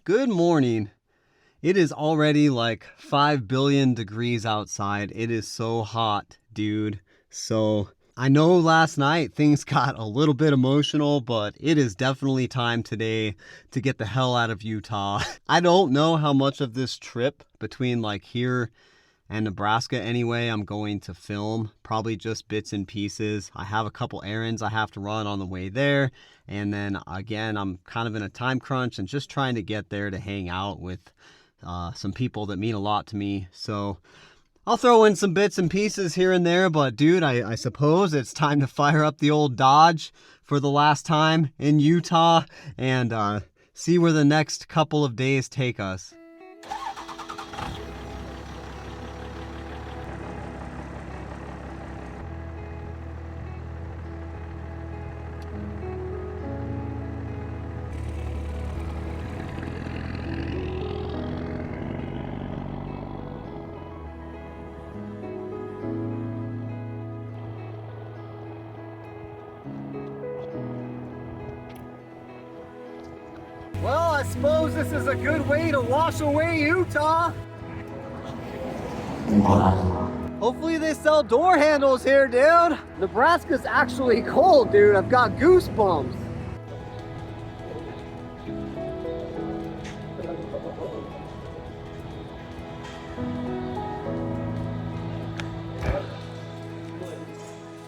Good morning. It is already like 5 billion degrees outside. It is so hot, dude. So I know last night things got a little bit emotional, but it is definitely time today to get the hell out of Utah. I don't know how much of this trip between like here and Nebraska anyway I'm going to film, probably just bits and pieces. I have a couple errands I have to run on the way there, and then again I'm kind of in a time crunch and just trying to get there to hang out with some people that mean a lot to me. So I'll throw in some bits and pieces here and there, but dude, I suppose it's time to fire up the old Dodge for the last time in Utah and see where the next couple of days take us. Well, I suppose this is a good way to wash away Utah. Hopefully they sell door handles here, dude. Nebraska's actually cold, dude. I've got goosebumps.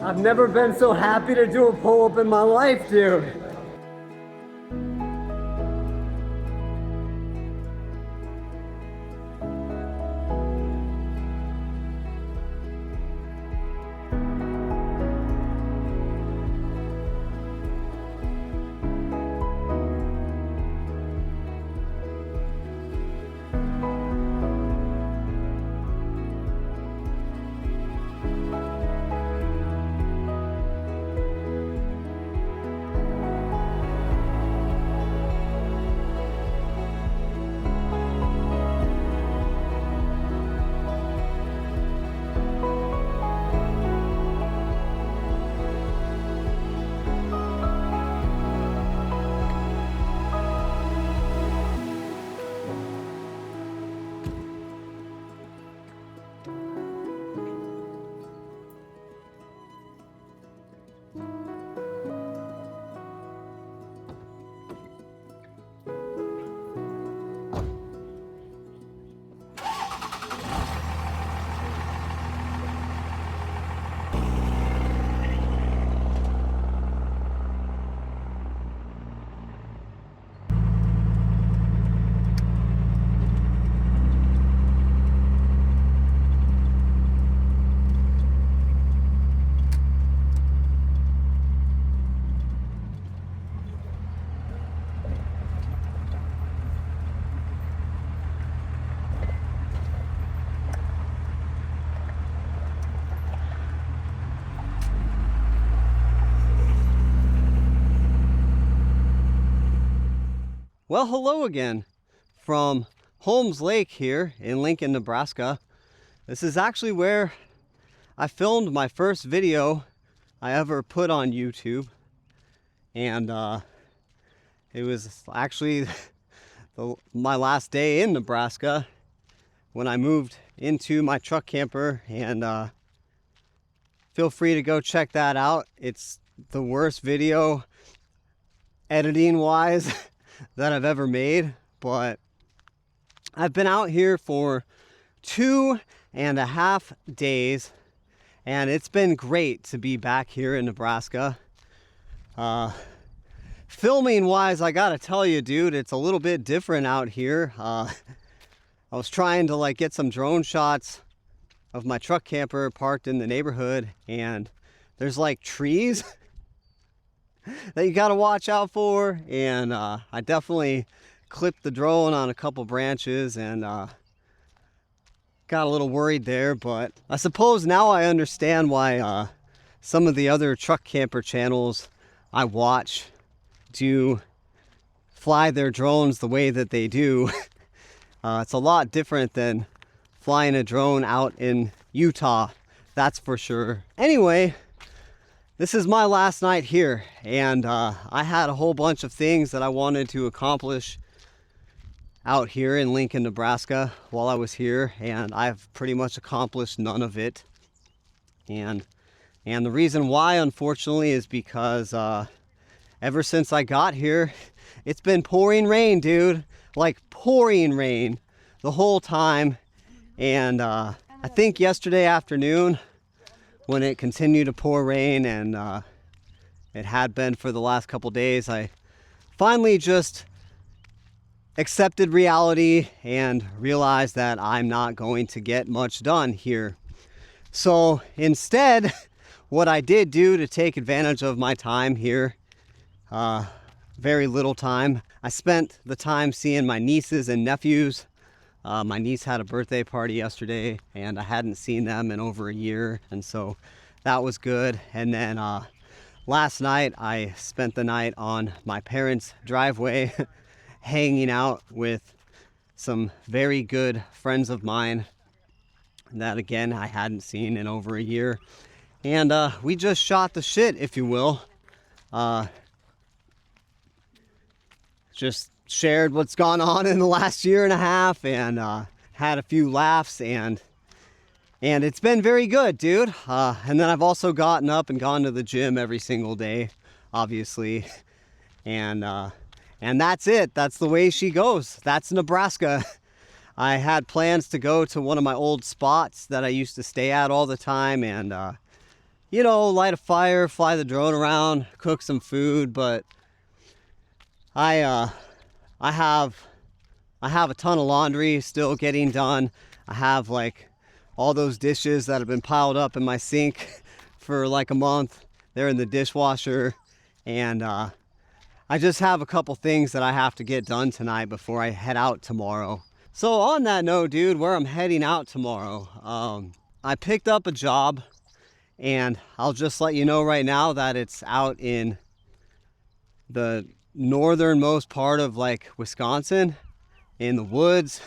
I've never been so happy to do a pull-up in my life, dude. Well, hello again from Holmes Lake here in Lincoln, Nebraska. This is actually where I filmed my first video I ever put on YouTube. And it was actually my last day in Nebraska when I moved into my truck camper. And feel free to go check that out. It's the worst video editing-wise that I've ever made, but I've been out here for 2.5 days and it's been great to be back here in Nebraska. Filming wise, I gotta tell you, dude, it's a little bit different out here. I was trying to like get some drone shots of my truck camper parked in the neighborhood, and there's like trees that you got to watch out for, and I definitely clipped the drone on a couple branches and got a little worried there. But I suppose now I understand why some of the other truck camper channels I watch do fly their drones the way that they do. It's a lot different than flying a drone out in Utah, that's for sure. Anyway, this is my last night here, and I had a whole bunch of things that I wanted to accomplish out here in Lincoln, Nebraska while I was here, and I've pretty much accomplished none of it. And the reason why, unfortunately, is because ever since I got here, it's been pouring rain, dude. Like pouring rain the whole time. And I think yesterday afternoon, when it continued to pour rain, and it had been for the last couple days, I finally just accepted reality and realized that I'm not going to get much done here. So instead, what I did do to take advantage of my time here, very little time, I spent the time seeing my nieces and nephews. My niece had a birthday party yesterday, and I hadn't seen them in over a year, and so that was good. And then last night I spent the night on my parents' driveway hanging out with some very good friends of mine that, again, I hadn't seen in over a year. And we just shot the shit, if you will. Just shared what's gone on in the last year and a half, and had a few laughs, and it's been very good, dude. And then I've also gotten up and gone to the gym every single day, obviously. And that's it. That's the way she goes. That's Nebraska. I had plans to go to one of my old spots that I used to stay at all the time, and you know, light a fire, fly the drone around, cook some food. But I have a ton of laundry still getting done. I have like all those dishes that have been piled up in my sink for like a month. They're in the dishwasher, and I just have a couple things that I have to get done tonight before I head out tomorrow. So on that note, dude, where I'm heading out tomorrow, I picked up a job, and I'll just let you know right now that it's out in the northernmost part of like Wisconsin, in the woods.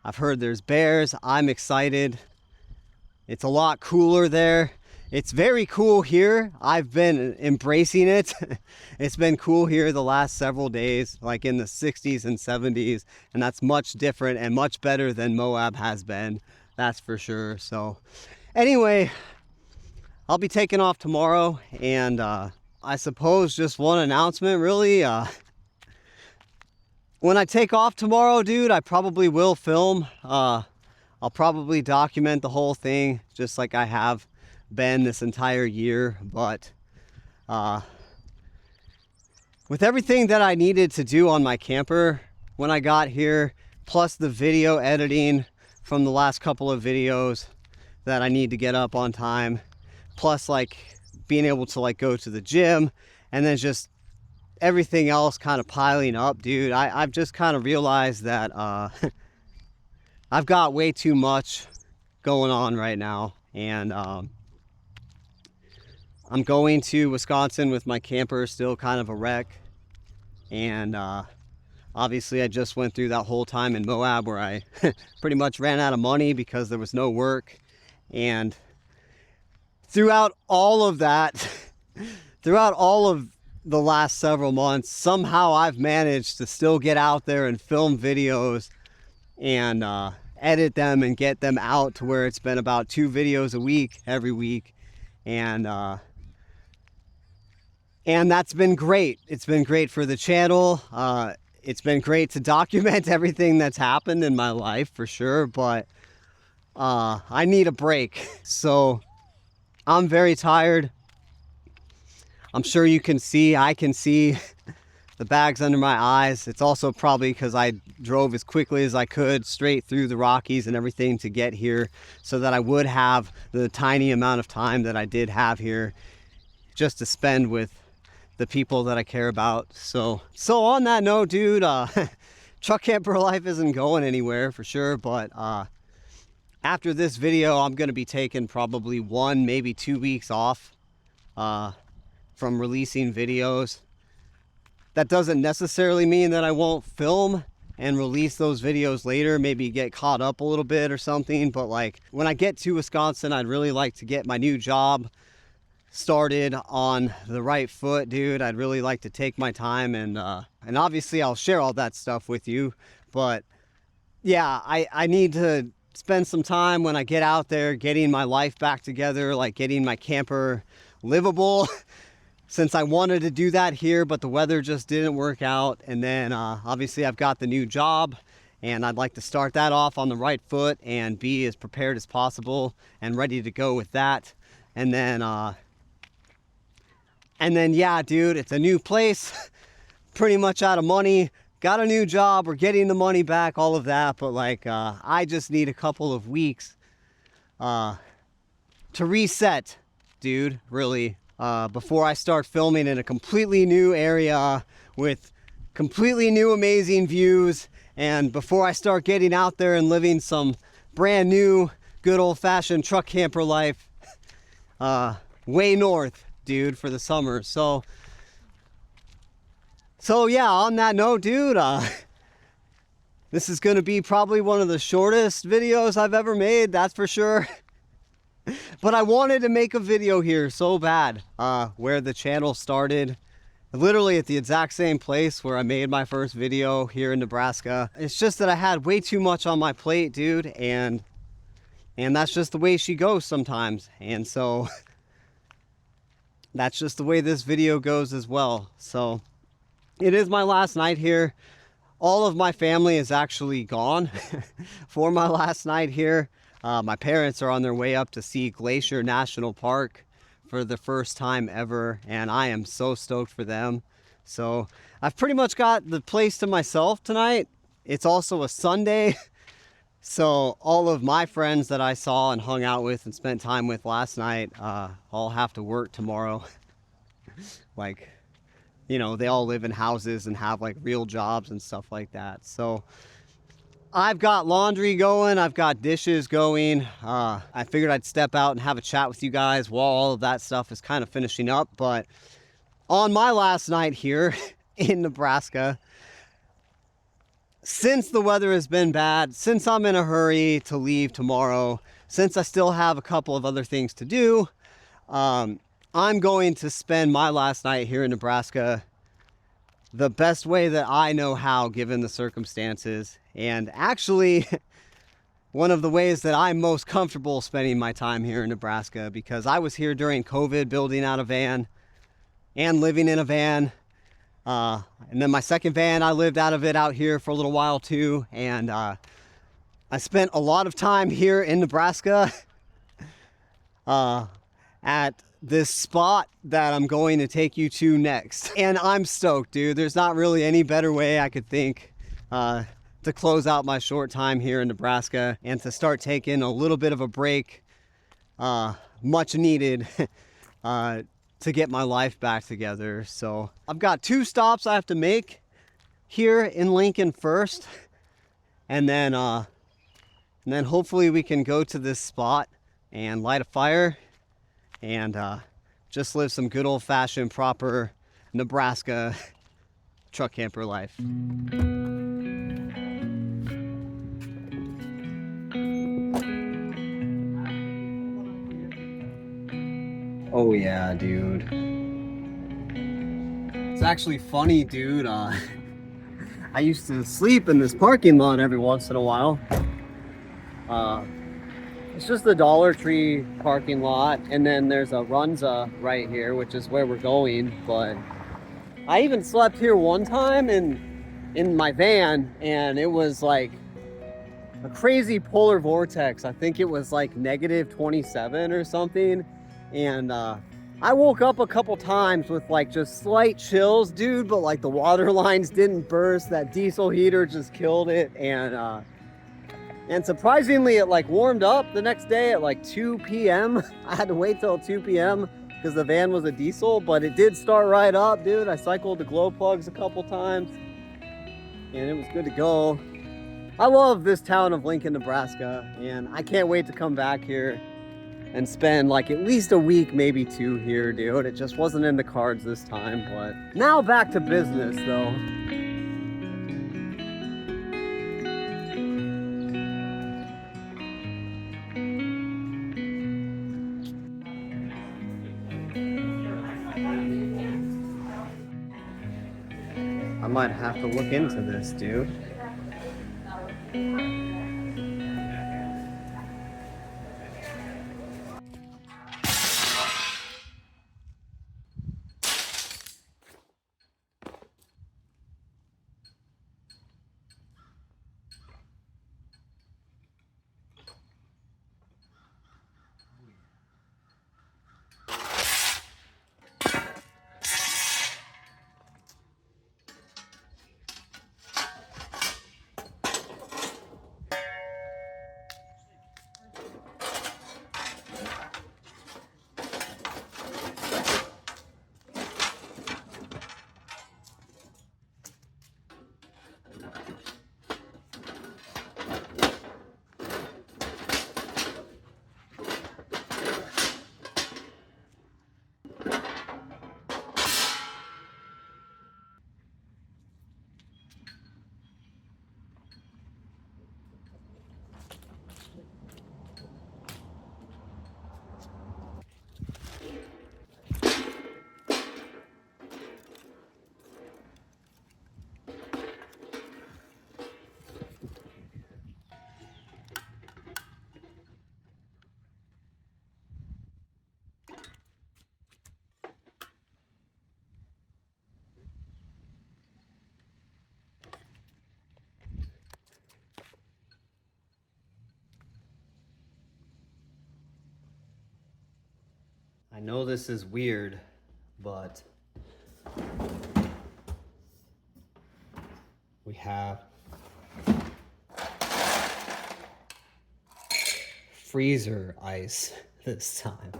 I've heard there's bears. I'm excited. It's a lot cooler there. It's very cool here. I've been embracing it. It's been cool here the last several days, like in the 60s and 70s, and that's much different and much better than Moab has been, that's for sure. So anyway, I'll be taking off tomorrow, and I suppose just one announcement, really. When I take off tomorrow, dude, I probably will film. I'll probably document the whole thing, just like I have been this entire year. But with everything that I needed to do on my camper when I got here, plus the video editing from the last couple of videos that I need to get up on time, plus like being able to like go to the gym, and then just everything else kind of piling up, dude, I've just kind of realized that I've got way too much going on right now. And I'm going to Wisconsin with my camper still kind of a wreck, and obviously I just went through that whole time in Moab where I pretty much ran out of money because there was no work. And throughout all of that, throughout all of the last several months, somehow I've managed to still get out there and film videos and edit them and get them out to where it's been about 2 videos a week every week. And that's been great. It's been great for the channel. It's been great to document everything that's happened in my life, for sure. But I need a break. So I'm very tired. I'm sure you can see, I can see the bags under my eyes. It's also probably because I drove as quickly as I could straight through the Rockies and everything to get here, so that I would have the tiny amount of time that I did have here just to spend with the people that I care about. So on that note, dude, truck camper life isn't going anywhere for sure. But after this video, I'm going to be taking probably 1, maybe 2 weeks off from releasing videos. That doesn't necessarily mean that I won't film and release those videos later, maybe get caught up a little bit or something. But like when I get to Wisconsin, I'd really like to get my new job started on the right foot, dude. I'd really like to take my time, and obviously I'll share all that stuff with you. But yeah, I need to spend some time when I get out there getting my life back together, like getting my camper livable. Since I wanted to do that here, but the weather just didn't work out. And then obviously I've got the new job, and I'd like to start that off on the right foot and be as prepared as possible and ready to go with that. And then yeah, dude, it's a new place, pretty much out of money. Got a new job, we're getting the money back, all of that. But like, I just need a couple of weeks to reset, dude, really. Before I start filming in a completely new area with completely new amazing views, and before I start getting out there and living some brand new good old-fashioned truck camper life way north, dude, for the summer. So yeah, on that note, dude, this is gonna be probably one of the shortest videos I've ever made, that's for sure. But I wanted to make a video here so bad, where the channel started, literally at the exact same place where I made my first video here in Nebraska. It's just that I had way too much on my plate, dude, and that's just the way she goes sometimes. And so that's just the way this video goes as well. So it is my last night here. All of my family is actually gone for my last night here. My parents are on their way up to see Glacier National Park for the first time ever, and I am so stoked for them. So I've pretty much got the place to myself tonight. It's also a Sunday, so all of my friends that I saw and hung out with and spent time with last night all have to work tomorrow. Like, you know, they all live in houses and have like real jobs and stuff like that. So I've got laundry going, I've got dishes going. I figured I'd step out and have a chat with you guys while all of that stuff is kind of finishing up. But on my last night here in Nebraska, since the weather has been bad, since I'm in a hurry to leave tomorrow, since I still have a couple of other things to do, I'm going to spend my last night here in Nebraska the best way that I know how, given the circumstances. And actually, one of the ways that I'm most comfortable spending my time here in Nebraska, because I was here during COVID building out a van and living in a van. And then my second van, I lived out of it out here for a little while too. And I spent a lot of time here in Nebraska at this spot that I'm going to take you to next. And I'm stoked, dude. There's not really any better way I could think to close out my short time here in Nebraska and to start taking a little bit of a break, much needed, to get my life back together. So I've got 2 stops I have to make here in Lincoln first, and then hopefully we can go to this spot and light a fire and just live some good old-fashioned proper Nebraska truck camper life. Oh yeah, dude. It's actually funny, dude. I used to sleep in this parking lot every once in a while. It's just the Dollar Tree parking lot, and then there's a Runza right here, which is where we're going. But I even slept here one time in my van, and it was like a crazy polar vortex. I think it was like -27 or something. And I woke up a couple times with like just slight chills, dude, but like the water lines didn't burst. That diesel heater just killed it. And surprisingly, it like warmed up the next day at like 2 p.m. I had to wait till 2 p.m. because the van was a diesel, but it did start right up, dude. I cycled the glow plugs a couple times and it was good to go. I love this town of Lincoln, Nebraska, and I can't wait to come back here and spend like at least a week, maybe 2 here, dude. It just wasn't in the cards this time. But now back to business though. I might have to look into this, dude. I know this is weird, but we have freezer ice this time.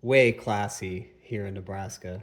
Way classy here in Nebraska.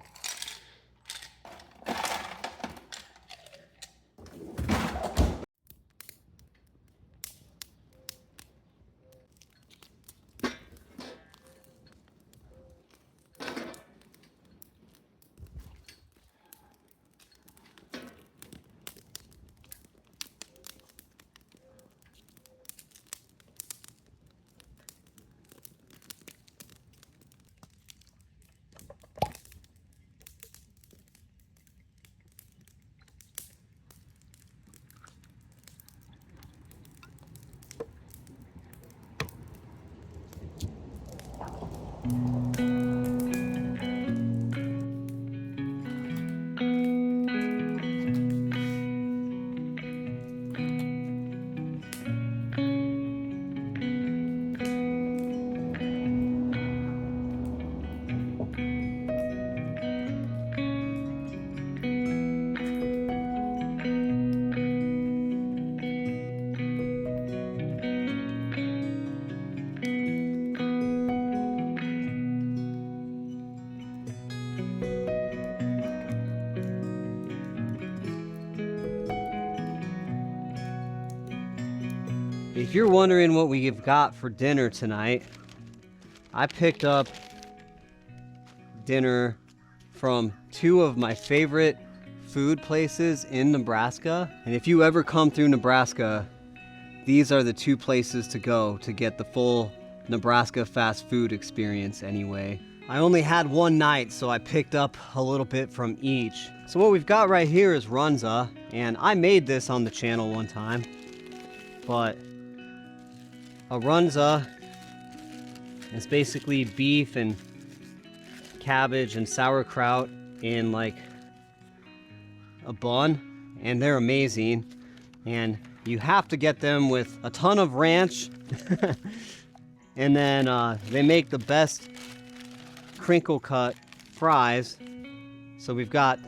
If you're wondering what we've got for dinner tonight, I picked up dinner from two of my favorite food places in Nebraska. And if you ever come through Nebraska, these are the two places to go to get the full Nebraska fast food experience anyway. I only had one night, so I picked up a little bit from each. So what we've got right here is runza, and I made this on the channel one time, but a runza is basically beef and cabbage and sauerkraut in like a bun, and they're amazing. And you have to get them with a ton of ranch. And then they make the best crinkle cut fries. So we've got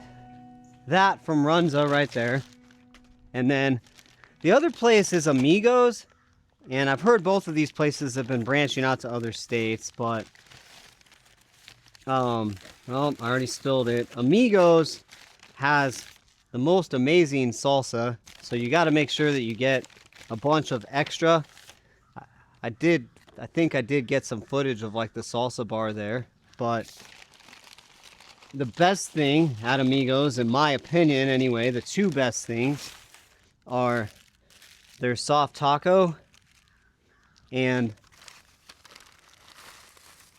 that from Runza right there. And then the other place is Amigos. And I've heard both of these places have been branching out to other states, but well, I already spilled it. Amigos has the most amazing salsa, so you got to make sure that you get a bunch of extra. I think I did get some footage of like the salsa bar there, but the best thing at Amigos, in my opinion anyway, the two best things are their soft taco and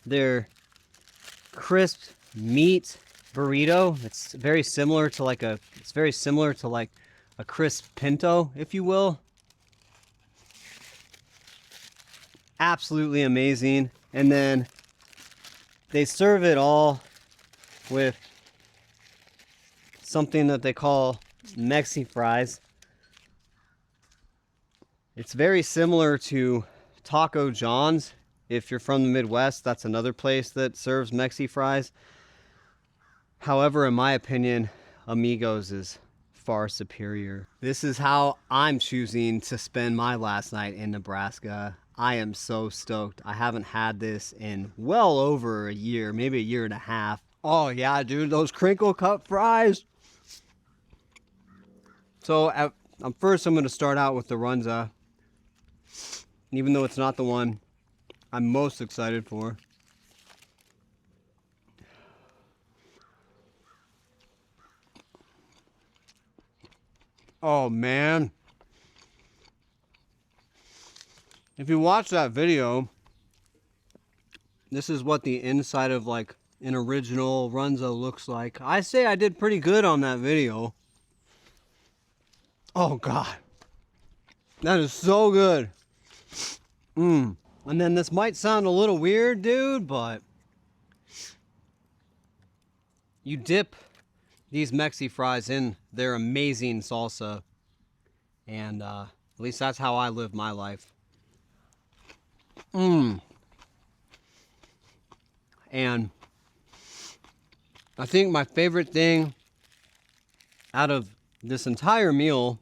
their crisp meat burrito. It's very similar to like a crisp pinto, if you will. Absolutely amazing. And then they serve it all with something that they call Mexi fries. It's very similar to Taco John's. If you're from the Midwest, that's another place that serves Mexi fries. However, in my opinion, Amigos is far superior. This is how I'm choosing to spend my last night in Nebraska. I am so stoked. I haven't had this in well over a year, maybe a year and a half. Oh yeah, dude, those crinkle cut fries. So first I'm going to start out with the Runza, even though it's not the one I'm most excited for. Oh man. If you watch that video, this is what the inside of like an original Runza looks like. I say I did pretty good on that video. Oh God. That is so good. And then this might sound a little weird, dude, but you dip these Mexi fries in their amazing salsa. And at least that's how I live my life. And I think my favorite thing out of this entire meal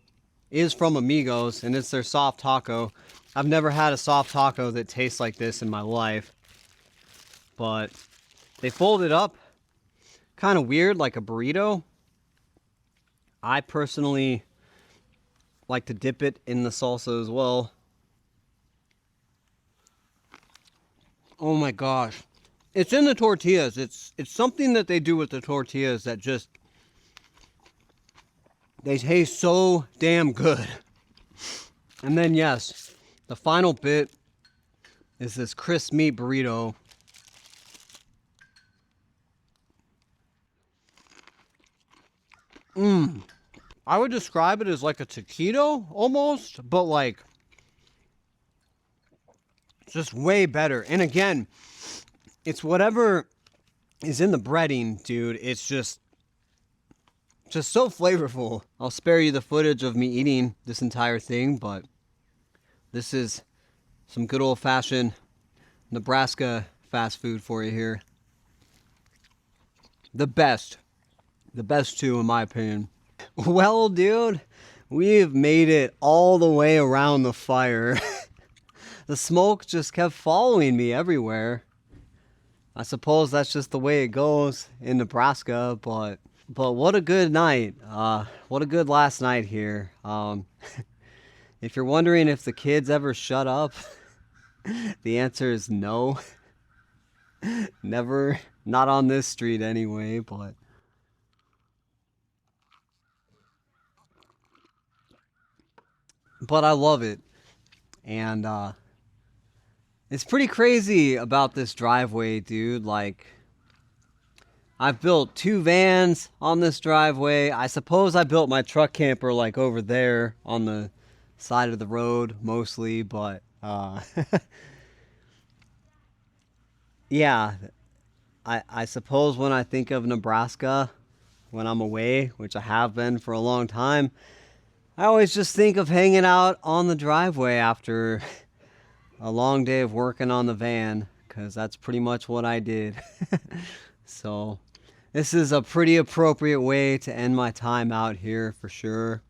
is from Amigos, and it's their soft taco. I've never had a soft taco that tastes like this in my life. But they fold it up kind of weird, like a burrito. I personally like to dip it in the salsa as well. Oh my gosh. It's in the tortillas. It's something that they do with the tortillas that just, they taste so damn good. And then yes, the final bit is this crisp meat burrito. I would describe it as like a taquito almost, but like just way better. And again, it's whatever is in the breading, dude. It's just so flavorful. I'll spare you the footage of me eating this entire thing, but this is some good old-fashioned Nebraska fast food for you here. The best too, in my opinion. Well, dude, we've made it all the way around the fire. The smoke just kept following me everywhere. I suppose that's just the way it goes in Nebraska, but what a good night. What a good last night here. If you're wondering if the kids ever shut up, the answer is no. Never. Not on this street anyway, but I love it. And it's pretty crazy about this driveway, dude. Like, I've built 2 vans on this driveway. I suppose I built my truck camper like over there on the side of the road mostly, but yeah, I suppose when I think of Nebraska, when I'm away, which I have been for a long time, I always just think of hanging out on the driveway after a long day of working on the van, because that's pretty much what I did. So this is a pretty appropriate way to end my time out here for sure.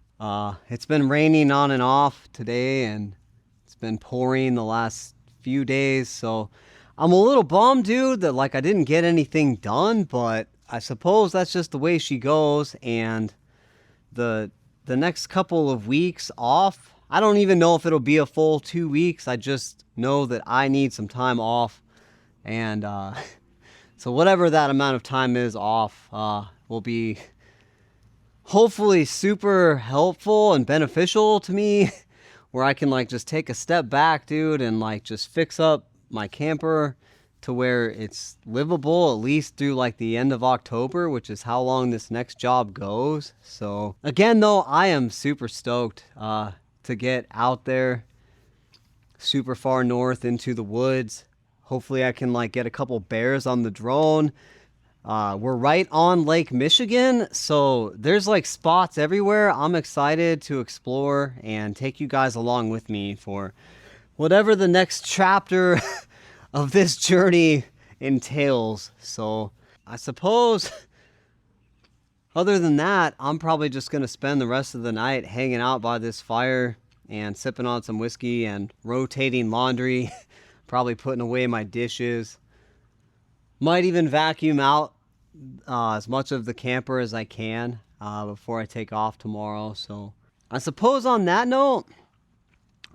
It's been raining on and off today, and it's been pouring the last few days, so I'm a little bummed, dude, that like I didn't get anything done, but I suppose that's just the way she goes. And the next couple of weeks off, I don't even know if it'll be a full 2 weeks. I just know that I need some time off, and so whatever that amount of time is off will be hopefully super helpful and beneficial to me, where I can like just take a step back, dude, and like just fix up my camper, to where it's livable at least through like the end of October, which is how long this next job goes. So again, though, I am super stoked to get out there super far north into the woods. Hopefully I can like get a couple bears on the drone. We're right on Lake Michigan, so there's like spots everywhere. I'm excited to explore and take you guys along with me for whatever the next chapter of this journey entails. So I suppose other than that, I'm probably just going to spend the rest of the night hanging out by this fire and sipping on some whiskey and rotating laundry, probably putting away my dishes. Might even vacuum out as much of the camper as I can before I take off tomorrow. So I suppose on that note,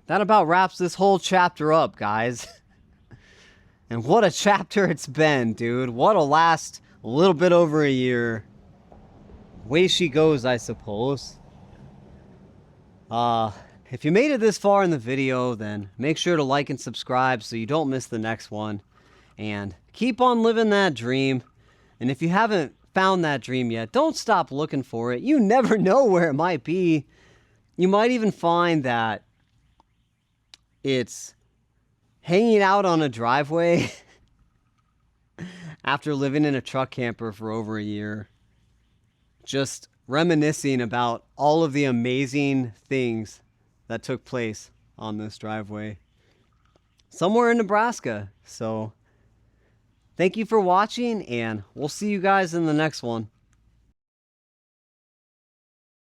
that about wraps this whole chapter up, guys. And what a chapter it's been, dude. What'll last a little bit over a year. Way she goes, I suppose. If you made it this far in the video, then make sure to like and subscribe so you don't miss the next one. And keep on living that dream. And if you haven't found that dream yet, don't stop looking for it. You never know where it might be. You might even find that it's hanging out on a driveway after living in a truck camper for over a year. Just reminiscing about all of the amazing things that took place on this driveway somewhere in Nebraska. So thank you for watching, and we'll see you guys in the next one.